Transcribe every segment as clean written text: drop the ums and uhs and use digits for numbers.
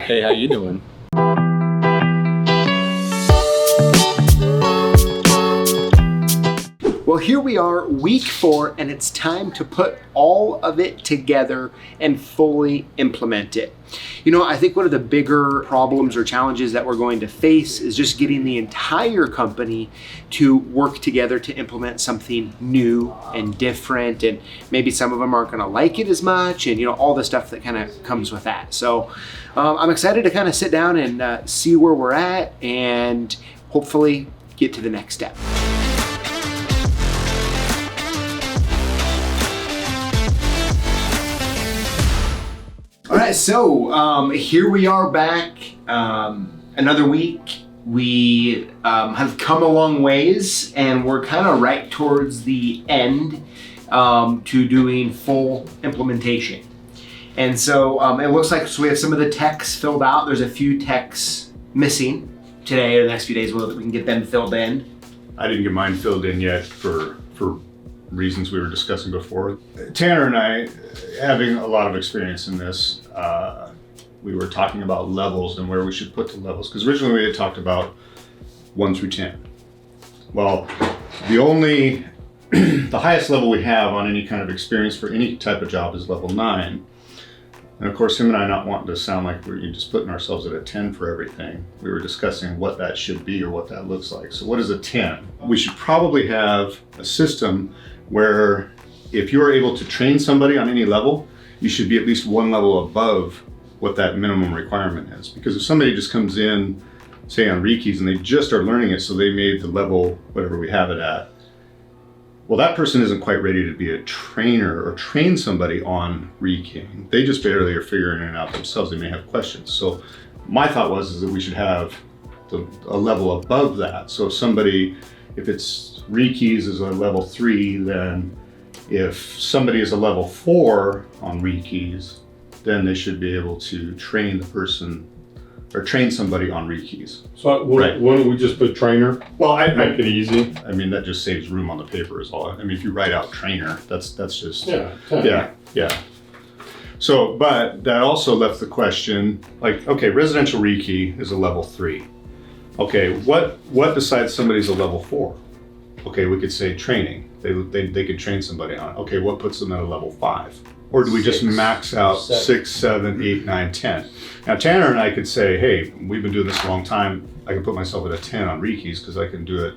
Hey, how you doing? Well, here we are, week 4, and it's time to put all of it together and fully implement it. You know, I think one of the bigger problems or challenges that we're going to face is just getting the entire company to work together to implement something new and different, and maybe some of them aren't going to like it as much, and you know, all the stuff that kind of comes with that. So I'm excited to kind of sit down and see where we're at and hopefully get to the next step. All right, so here we are back, another week. We have come a long ways, and we're kind of right towards the end to doing full implementation. And so it looks like we have some of the texts filled out. There's a few texts missing today or the next few days. We can get them filled in. I didn't get mine filled in yet for reasons we were discussing before. Tanner and I, having a lot of experience in this, we were talking about levels and where we should put the levels, because originally we had talked about 1 through 10. Well, the highest level we have on any kind of experience for any type of job is level 9. And of course, him and I, not wanting to sound like we're just putting ourselves at a 10 for everything, we were discussing what that should be or what that looks like. So what is a 10? We should probably have a system where if you're able to train somebody on any level, you should be at least 1 level above what that minimum requirement is. Because if somebody just comes in, say on rekeys, and they just are learning it, so they made the level, whatever we have it at, well, that person isn't quite ready to be a trainer or train somebody on rekeying. They just barely are figuring it out themselves. They may have questions. So my thought is that we should have a level above that. So if it's rekeys is a level 3, then if somebody is a level 4 on rekeys, then they should be able to train the person or train somebody on rekeys. So why don't we just put trainer? Well, I Make it easy. I mean, that just saves room on the paper is all. I mean, if you write out trainer, that's just, Yeah. So, but that also left the question, like, okay, residential rekey is a level 3. Okay, what decides somebody's a level 4? Okay, we could say training. They could train somebody on it. Okay, what puts them at a level 5? Or do we just max out 6, 7, 8, 9, 10? Now, Tanner and I could say, hey, we've been doing this a long time. I can put myself at a 10 on rekeys because I can do it,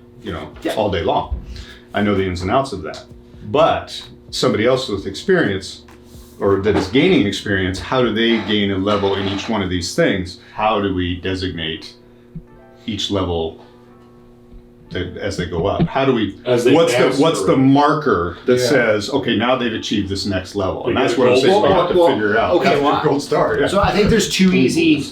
all day long. I know the ins and outs of that. But somebody else with experience, or that is gaining experience, how do they gain a level in each one of these things? How do we designate each level as they go up? How do we, what's the marker that says, okay, now they've achieved this next level? And that's what I'm saying we have to figure out. Okay, gold star. Yeah. So I think there's two easy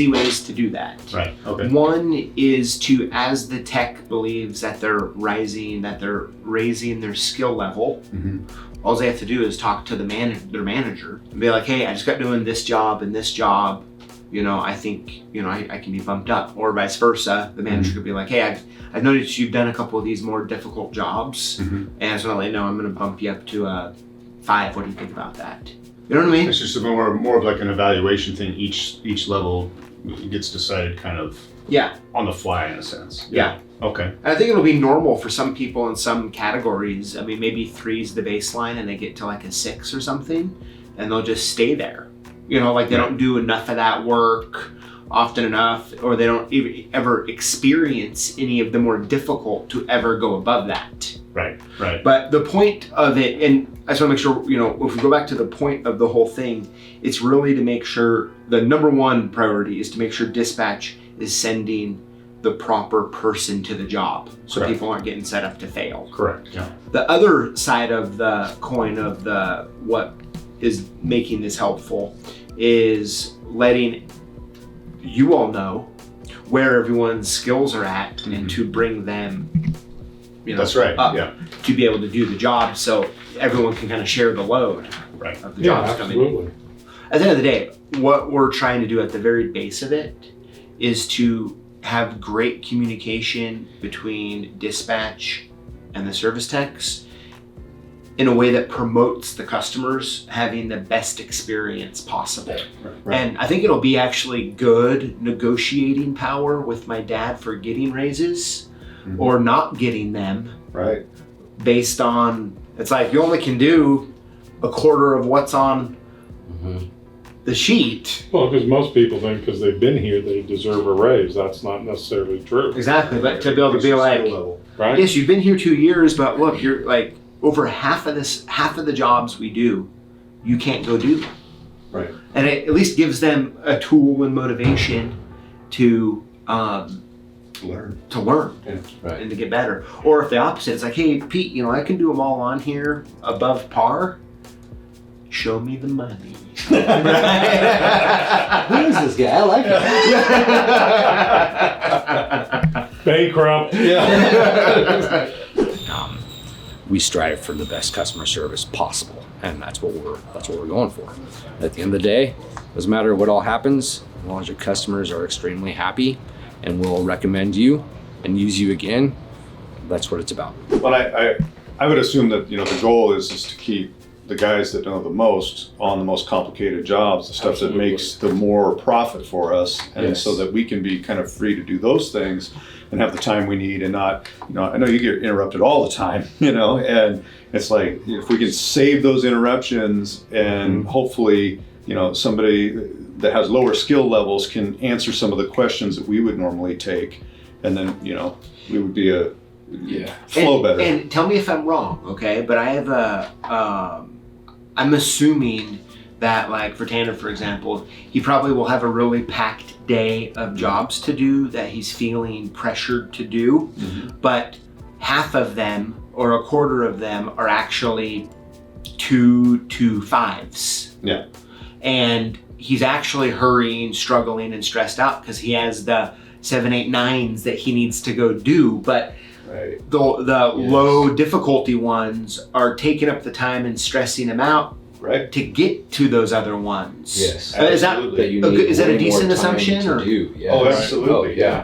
ways to do that. Right, okay. One is to, as the tech believes that they're raising their skill level, all they have to do is talk to their manager and be like, hey, I just got doing this job and this job. I think, I can be bumped up, or vice versa. The manager could be like, hey, I've noticed you've done a couple of these more difficult jobs, and I just want to let you know I'm going to bump you up to a 5. What do you think about that? You know what I mean? It's just more of like an evaluation thing. Each level gets decided kind of on the fly in a sense. Yeah. Okay. And I think it'll be normal for some people in some categories. I mean, maybe 3 is the baseline and they get to like a 6 or something, and they'll just stay there. They don't do enough of that work often enough, or they don't even ever experience any of the more difficult to ever go above that. Right. But the point of it, and I just want to make sure, if we go back to the point of the whole thing, it's really to make sure the number 1 priority is to make sure dispatch is sending the proper person to the job, so people aren't getting set up to fail. Correct. Yeah. The other side of the coin of what is making this helpful is letting you all know where everyone's skills are at, and to bring them that's right. up to be able to do the job, so everyone can kind of share the load of the jobs coming in. At the end of the day, what we're trying to do at the very base of it is to have great communication between dispatch and the service techs, in a way that promotes the customers having the best experience possible. Right. And I think it'll be actually good negotiating power with my dad for getting raises or not getting them. Right. Based on, it's like you only can do a quarter of what's on the sheet. Well, because most people think because they've been here, they deserve a raise. That's not necessarily true. Exactly, but to be able to be like, Right? yes, you've been here 2 years, but look, you're like over half of the jobs we do, you can't go do. Right. And it at least gives them a tool and motivation to Learn. learn Right. and to get better. Or if the opposite, it's like, hey, Pete, you know, I can do them all on here above par. Show me the money. Who is this guy? I like it. Bankrupt. Yeah. We strive for the best customer service possible, and that's what we're going for. At the end of the day, doesn't matter what all happens, as long as your customers are extremely happy and will recommend you and use you again, that's what it's about. But I would assume that, you know, the goal is to keep the guys that know the most on the most complicated jobs, the stuff Absolutely. that makes the more profit for us, and Yes. so that we can be kind of free to do those things and have the time we need and not, you know, I know you get interrupted all the time, you know, and it's like, if we can save those interruptions and hopefully, you know, somebody that has lower skill levels can answer some of the questions that we would normally take, and then, you know, we would be flow better. And tell me if I'm wrong, okay? But I have I'm assuming that, like for Tanner, for example, he probably will have a really packed day of jobs to do that he's feeling pressured to do, but half of them or a quarter of them are actually 2 to 5s. Yeah. And he's actually hurrying, struggling, and stressed out because he has the 7, 8, 9s that he needs to go do, but Right. the low difficulty ones are taking up the time and stressing him out Right. to get to those other ones. Yes. Is that Absolutely. That you a need good- is that a way more decent time assumption, to or- do. Yeah. Oh, absolutely. Oh, yeah.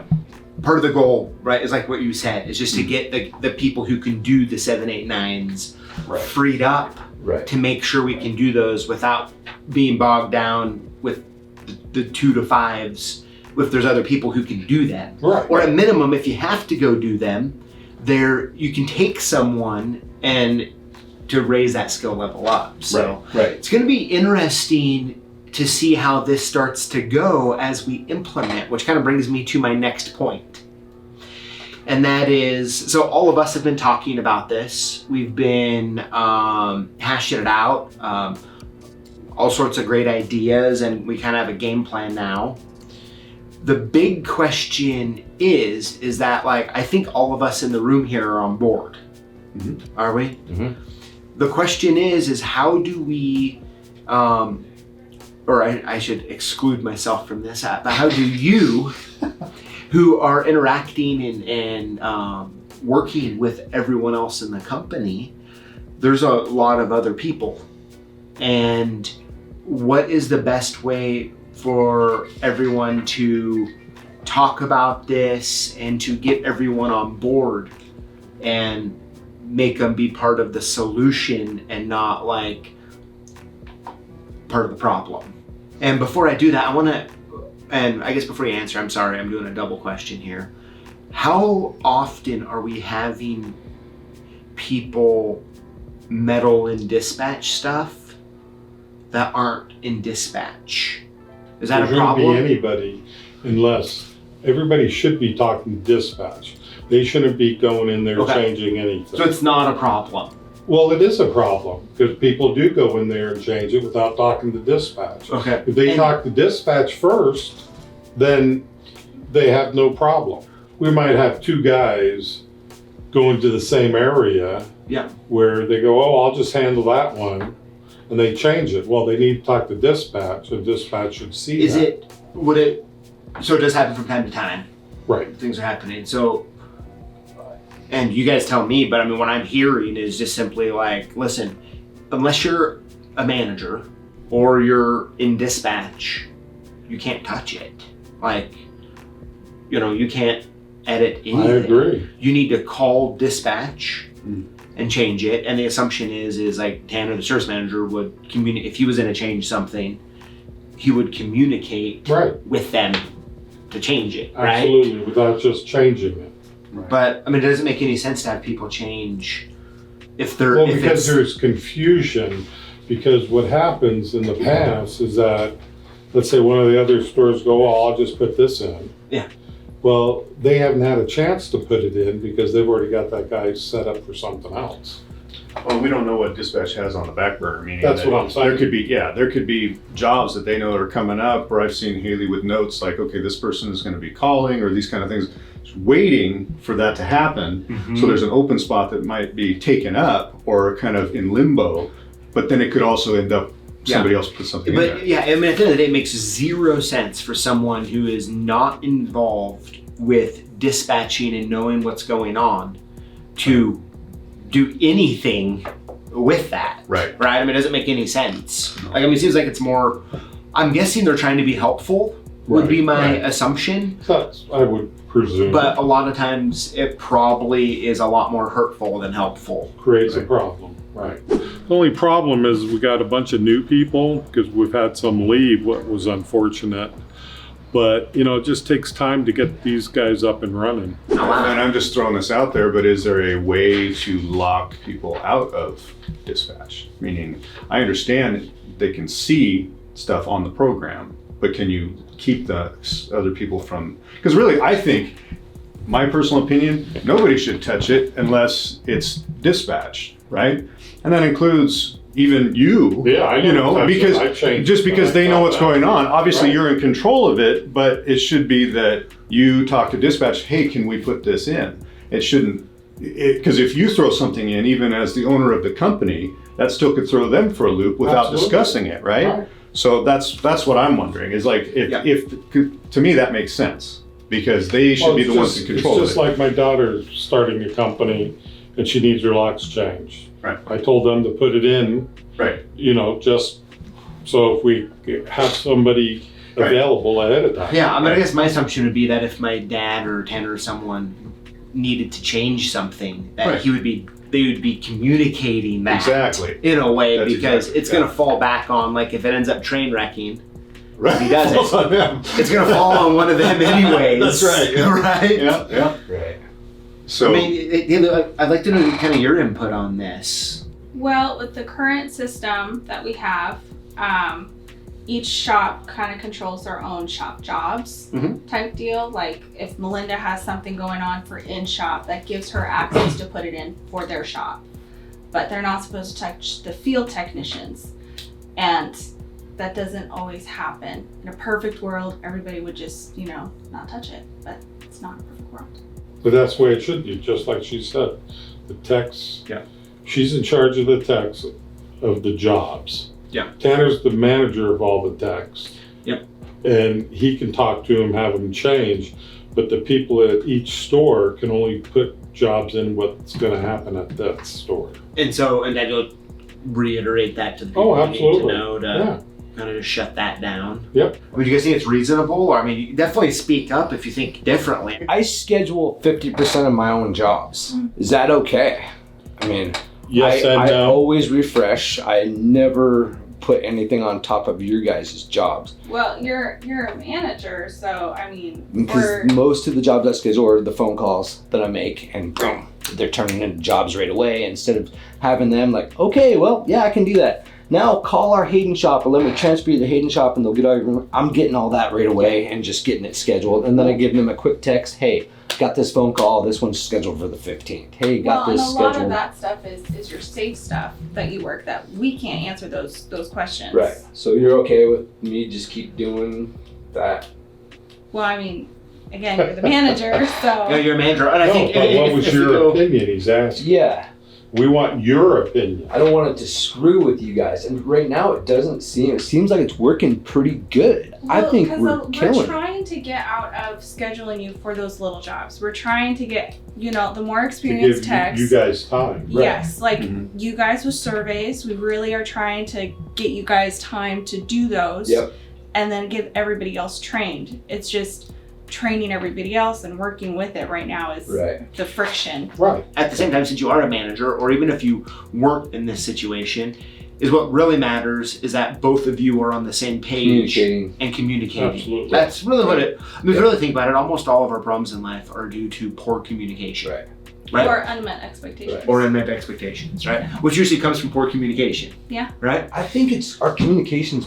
part of the goal, right? Is like what you said, is just to get the people who can do the 7, 8, 9s Right. freed up Right. to make sure we can do those without being bogged down with the 2 to 5s if there's other people who can do them. Right. Or at minimum, if you have to go do them, you can take someone and to raise that skill level up. So Right. it's going to be interesting to see how this starts to go as we implement, which kind of brings me to my next point. And that is, so all of us have been talking about this. We've been hashing it out, all sorts of great ideas, and we kind of have a game plan now. The big question is that, like, I think all of us in the room here are on board. Are we? The question is how do we, or I should exclude myself from this, but how do you, who are interacting and working with everyone else in the company, there's a lot of other people. And what is the best way for everyone to talk about this and to get everyone on board and make them be part of the solution and not like part of the problem? And before I do that, I want to, and I guess before you answer, I'm sorry, I'm doing a double question here. How often are we having people meddle in dispatch stuff that aren't in dispatch? Is that There a shouldn't problem? be anybody unless, everybody should be talking to dispatch. They shouldn't be going in there Okay. changing anything. So it's not a problem. Well, it is a problem because people do go in there and change it without talking to dispatch. Okay. If they And- talk to dispatch first, then they have no problem. We might have 2 guys going to the same area Yeah. where they go, oh, I'll just handle that one, and they change it. Well, they need to talk to dispatch, and dispatch should see that. So it does happen from time to time. Right. Things are happening. So, and you guys tell me, but I mean, what I'm hearing is just simply like, listen, unless you're a manager or you're in dispatch, you can't touch it. Like, you know, you can't edit anything. I agree. You need to call dispatch and change it. And the assumption is like Tanner, the service manager, would communicate if he was going to change something. He would communicate with them to change it, right? Absolutely, without just changing it. Right. But I mean, it doesn't make any sense to have people change if they're Well, because there's confusion. Because what happens in the past is that, let's say one of the other stores go, "Oh, I'll just put this in." Yeah. Well, they haven't had a chance to put it in because they've already got that guy set up for something else. Well, we don't know what dispatch has on the back burner, meaning That's that what I'm saying. there could be jobs that they know are coming up, where I've seen Haley with notes like, okay, this person is going to be calling, or these kind of things, just waiting for that to happen. So there's an open spot that might be taken up or kind of in limbo, but then it could also end up somebody else put something in there. But yeah, I mean, at the end of the day, it makes zero sense for someone who is not involved with dispatching and knowing what's going on to do anything with that. Right. Right? I mean, it doesn't make any sense. Like, I mean, it seems like it's more, I'm guessing they're trying to be helpful, would be my assumption. That's, I would presume. But a lot of times it probably is a lot more hurtful than helpful. Creates a problem. Right. The only problem is we got a bunch of new people because we've had some leave, what was unfortunate. But, it just takes time to get these guys up and running. And I'm just throwing this out there, but is there a way to lock people out of dispatch? Meaning, I understand they can see stuff on the program, but can you keep the other people from? Because really, I think, my personal opinion, nobody should touch it unless it's dispatch, right? And that includes even you, because they know what's going on. Obviously, you're in control of it, but it should be that you talk to dispatch, hey, can we put this in? It shouldn't, because if you throw something in, even as the owner of the company, that still could throw them for a loop without discussing it, right? So that's what I'm wondering, is like, if to me, that makes sense, because they should be the ones in control of it. It's just like my daughter starting a company and she needs her locks changed. Right. I told them to put it in, just so if we have somebody available ahead of time. Yeah, I mean, I guess my assumption would be that if my dad or Tanner or someone needed to change something, that they would be communicating that in a way, because it's going to fall back on, like, if it ends up train wrecking, if he does it's going to fall on one of them anyways. That's right. Yeah. Right? Yeah. Right. So, I mean, I'd like to know kind of your input on this. Well, with the current system that we have, each shop kind of controls their own shop jobs type deal. Like if Melinda has something going on for in shop, that gives her access to put it in for their shop. But they're not supposed to touch the field technicians. And that doesn't always happen. In a perfect world, everybody would just, not touch it. But it's not a perfect world. But that's the way it should be, just like she said. The techs, she's in charge of the techs of the jobs. Yeah. Tanner's the manager of all the techs. Yep. And he can talk to them, have them change, but the people at each store can only put jobs in what's gonna happen at that store. And then you'll reiterate that to the people who need to know to kind of just shut that down. Yep. I mean, do you guys think it's reasonable? Or, I mean, you definitely speak up if you think differently. I schedule 50% of my own jobs. Is that okay? I mean, yes, I no. always refresh. I never put anything on top of your guys' jobs. Well, you're a manager, so I mean, because most of the jobs I schedule are the phone calls that I make, and boom, they're turning into jobs right away, instead of having them like, okay, well, yeah, I can do that. Now call our Hayden shop, or let me transfer you to Hayden shop, and they'll get all your. I'm getting all that right away and just getting it scheduled, and then I give them a quick text. Hey, got this phone call. This one's scheduled for the 15th. Hey, got this scheduled. Well, and a lot of that stuff is your safe stuff that you work that we can't answer those questions. Right. So you're okay with me just keep doing that? Well, I mean, again, you're the manager, so. Yeah, you're a manager, and I think. But what was your opinion? He's asking. Yeah. We want your opinion. I don't want it to screw with you guys. And right now it seems like it's working pretty good. Well, I think we're killing We're trying to get out of scheduling you for those little jobs. We're trying to get, the more experienced techs. You guys time. Yes, you guys with surveys, we really are trying to get you guys time to do those. Yep. And then get everybody else trained. It's just, training everybody else and working with it right now is the friction. Right. At the same time, since you are a manager, or even if you weren't in this situation, is what really matters is that both of you are on the same page and communicating. Absolutely. That's really what it, I mean, if you really think about it, almost all of our problems in life are due to poor communication. Right? Or unmet expectations. Or unmet expectations, right? Which usually comes from poor communication. Yeah. Right? I think it's our communications.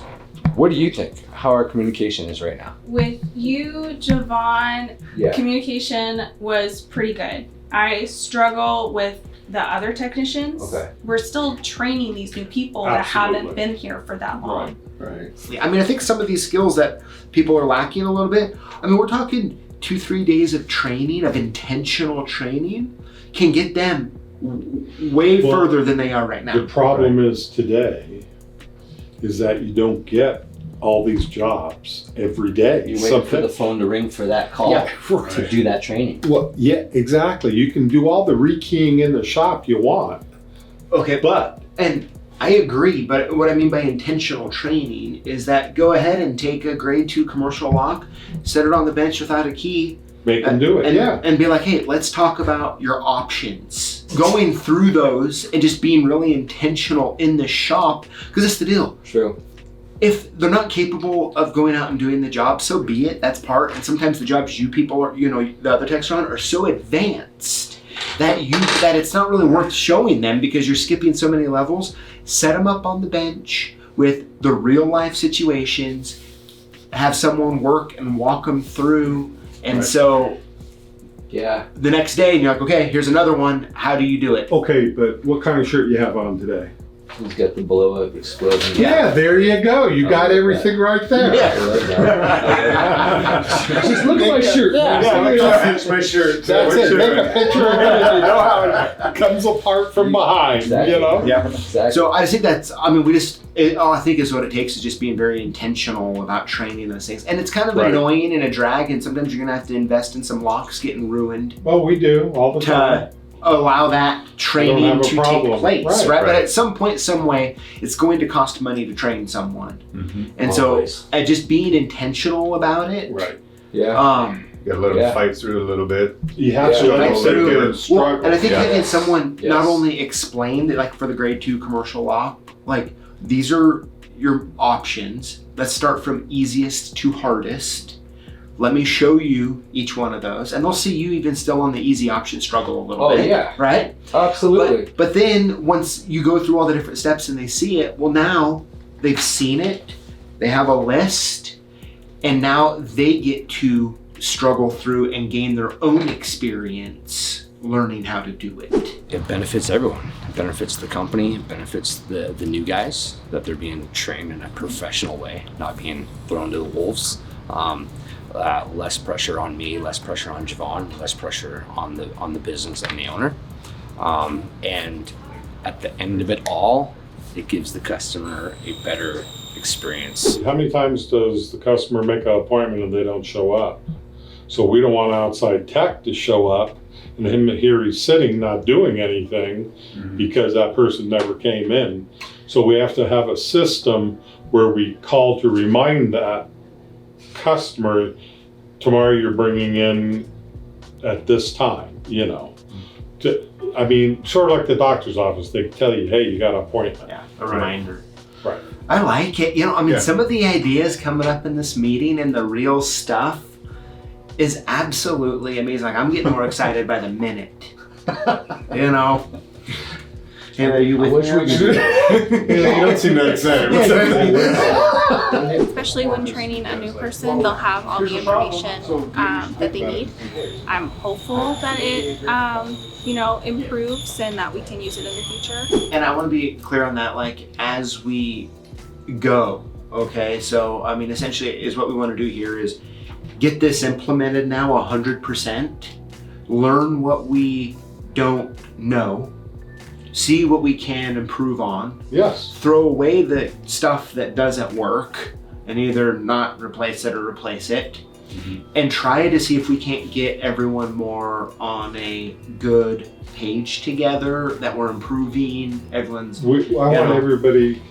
What do you think? How our communication is right now? With you, Javon, communication was pretty good. I struggle with the other technicians. Okay. We're still training these new people that haven't been here for that long. Right. I mean, I think some of these skills that people are lacking a little bit, I mean, we're talking 2-3 days of training, of intentional training, can get them way further than they are right now. The problem is today is that you don't get all these jobs every day. You wait for the phone to ring for that call to do that training. Well, yeah, exactly. You can do all the rekeying in the shop you want. Okay, and I agree, but what I mean by intentional training is that go ahead and take a grade 2 commercial lock, set it on the bench without a key, Make them do it, and be like, hey, let's talk about your options. Going through those and just being really intentional in the shop, because it's the deal. True. If they're not capable of going out and doing the job, so be it. That's part. And sometimes the jobs you people are, the other techs are on, are so advanced that it's not really worth showing them because you're skipping so many levels. Set them up on the bench with the real life situations. Have someone work and walk them through. And so, the next day, you're like, okay, here's another one. How do you do it? Okay, but what kind of shirt you have on today? He's got the blow up explosion. Yeah, there you go. You got everything right there. Just look at my shirt. Finish my shirt. That's it. Make a picture of it and you know how it comes apart from behind, you know? Yeah. Exactly. So I think that's, I mean, all I think is what it takes is just being very intentional about training those things. And it's kind of annoying and a drag, and sometimes you're going to have to invest in some locks getting ruined. Well, we do all the time. Allow that training to take place, right? Right. But at some point, some way, it's going to cost money to train someone. And Always. so just being intentional about it. Right. Yeah. You gotta let them fight through a little bit. You have to Fight through. struggle. And I think having someone Yes. not only explain that, like for the grade 2 commercial lock, like these are your options. Let's start from easiest to hardest. Let me show you each one of those. And they'll see you even still on the easy option struggle a little bit. yeah. Right? Absolutely. But then once you go through all the different steps and they see it, well, now they've seen it, they have a list, and now they get to struggle through and gain their own experience learning how to do it. It benefits everyone. It benefits the company. It benefits the new guys that they're being trained in a professional way, not being thrown to the wolves. Less pressure on me, less pressure on Javon, less pressure on the business and the owner. And at the end of it all, it gives the customer a better experience. How many times does the customer make an appointment and they don't show up? So we don't want outside tech to show up and him here he's sitting not doing anything because that person never came in. So we have to have a system where we call to remind that customer, tomorrow you're bringing in at this time, I mean, sort of like the doctor's office, they tell you, hey, you got an appointment. Yeah, a reminder. Right. I like it. Some of the ideas coming up in this meeting and the real stuff is absolutely amazing. Like, I'm getting more excited by the minute. And are you with me? You don't seem that excited. What's that? Especially when training a new person, they'll have all the information that they need. I'm hopeful that it, improves and that we can use it in the future. And I want to be clear on that, like, as we go, okay? So, I mean, essentially is what we want to do here is get this implemented now 100%, learn what we don't know, see what we can improve on. Yes. Throw away the stuff that doesn't work and either not replace it or replace it. And try to see if we can't get everyone more on a good page together, that we're improving. I want everybody,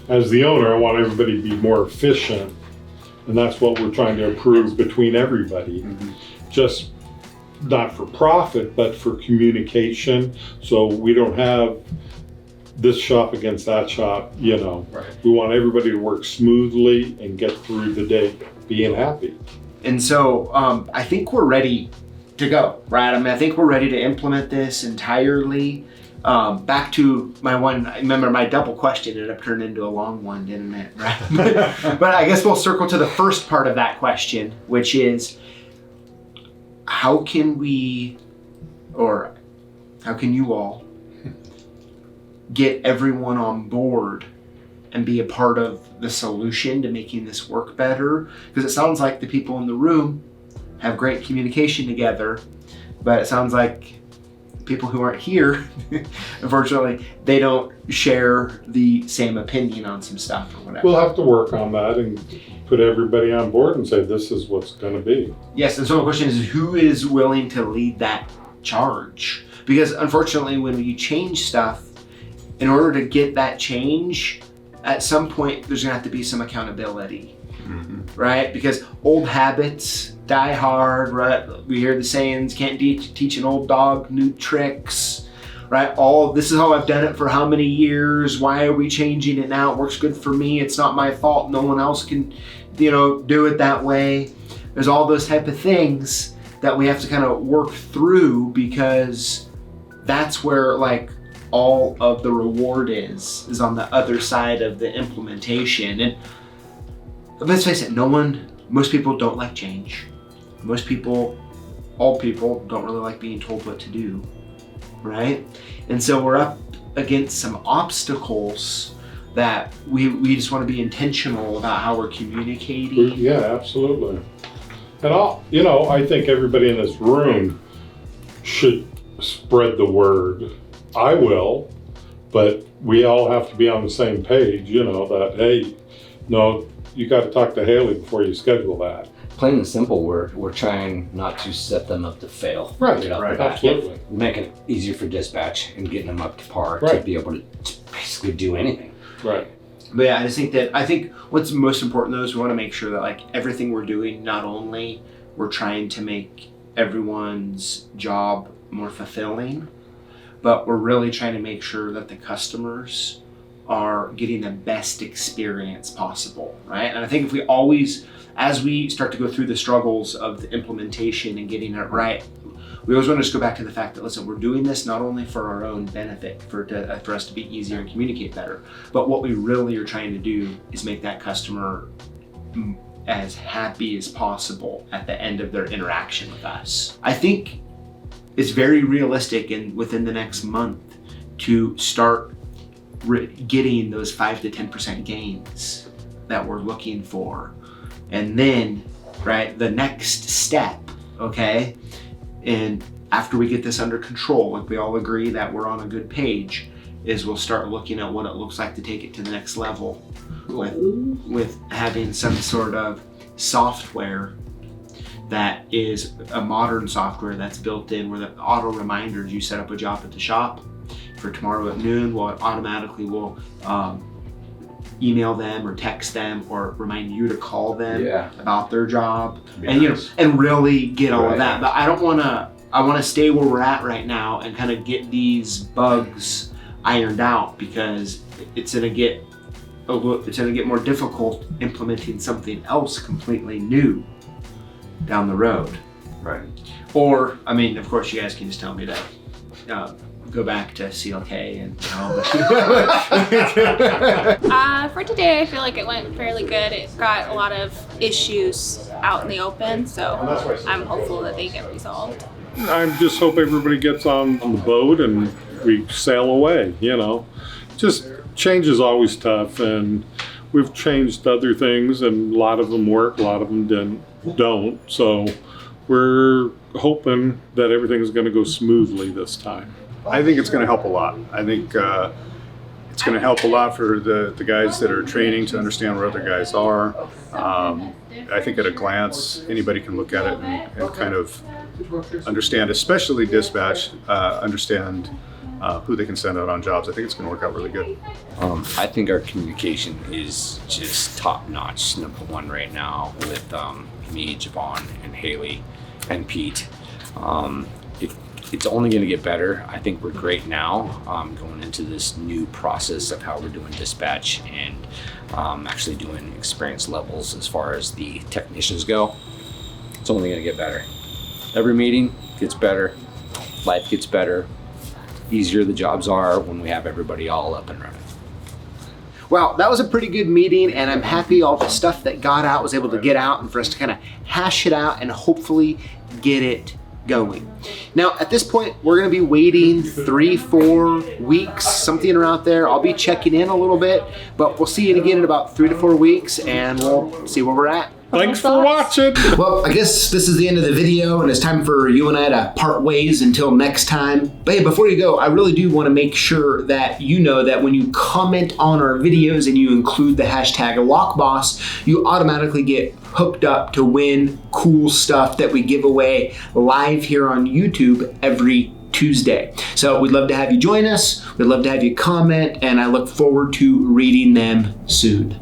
as the owner, I want everybody to be more efficient And that's what we're trying to improve between everybody. Just not for profit, but for communication. So we don't have this shop against that shop, you know. Right. We want everybody to work smoothly and get through the day being happy. And so I think we're ready to go, right? I mean, I think we're ready to implement this entirely. Back to my one, I remember my double question ended up turning into a long one, didn't it? Right? But I guess we'll circle to the first part of that question, which is how can we, or how can you all get everyone on board and be a part of the solution to making this work better? Because it sounds like the people in the room have great communication together, but it sounds like people who aren't here, unfortunately, they don't share the same opinion on some stuff or whatever. We'll have to work on that and put everybody on board and say, this is what's gonna be. Yes, and so the question is, who is willing to lead that charge? Because unfortunately, when you change stuff, in order to get that change, at some point, there's gonna have to be some accountability, right? Because old habits die hard, right? We hear the sayings, can't teach an old dog new tricks, right? This is how I've done it for how many years? Why are we changing it now? It works good for me. It's not my fault. No one else can, do it that way. There's all those type of things that we have to kind of work through, because that's where all of the reward is on the other side of the implementation. And let's face it, most people don't like change. All people don't really like being told what to do, right? And so we're up against some obstacles that we just want to be intentional about how we're communicating. Yeah, absolutely. And I think everybody in this room should spread the word. I will, but we all have to be on the same page, that, hey, no, you got to talk to Haley before you schedule that. Plain and simple, we're trying not to set them up to fail. Right, Right. Absolutely. Make it easier for dispatch and getting them up to par to Right. be able to basically do anything. Right. But yeah, I think what's most important though is we want to make sure that everything we're doing, not only we're trying to make everyone's job more fulfilling, but we're really trying to make sure that the customers are getting the best experience possible, right? And I think if we always, as we start to go through the struggles of the implementation and getting it right, we always want to just go back to the fact that, listen, we're doing this not only for our own benefit, for us to be easier and communicate better, but what we really are trying to do is make that customer as happy as possible at the end of their interaction with us. I think it's very realistic and within the next month to start getting those 5 to 10% gains that we're looking for. And then, right, the next step, okay, and after we get this under control, we all agree that we're on a good page, is we'll start looking at what it looks like to take it to the next level with having some sort of software that is a modern software that's built in, where the auto reminders, you set up a job at the shop for tomorrow at noon, well, it automatically will email them or text them or remind you to call them about their job, and and really get all of that. But I want to stay where we're at right now and kind of get these bugs ironed out, because it's gonna get more difficult implementing something else completely new down the road. Right. Or, I mean, of course, you guys can just tell me to go back to CLK and For today, I feel like it went fairly good. It got a lot of issues out in the open, so I'm hopeful that they get resolved. I just hope everybody gets on the boat and we sail away, Just change is always tough, and we've changed other things, and a lot of them work, a lot of them don't. So we're hoping that everything's going to go smoothly this time. I think it's going to help a lot. I think it's going to help a lot for the guys that are training to understand where other guys are. I think at a glance, anybody can look at it and kind of understand, especially dispatch, understand who they can send out on jobs. I think it's going to work out really good. I think our communication is just top notch, number one right now with me, Javon, and Haley, and Pete. It's only going to get better. I think we're great now going into this new process of how we're doing dispatch and actually doing experience levels as far as the technicians go. It's only going to get better. Every meeting gets better. Life gets better. Easier the jobs are when we have everybody all up and running. Well, that was a pretty good meeting, and I'm happy all the stuff that got out was able to get out and for us to kind of hash it out and hopefully get it going. Now, at this point, we're going to be waiting 3-4 weeks, something around there. I'll be checking in a little bit, but we'll see you again in about 3 to 4 weeks, and we'll see where we're at. Thanks for watching. Well, I guess this is the end of the video, and it's time for you and I to part ways until next time. But hey, before you go, I really do want to make sure that you know that when you comment on our videos and you include the hashtag lockboss, you automatically get hooked up to win cool stuff that we give away live here on YouTube every Tuesday. So we'd love to have you join us. We'd love to have you comment, and I look forward to reading them soon.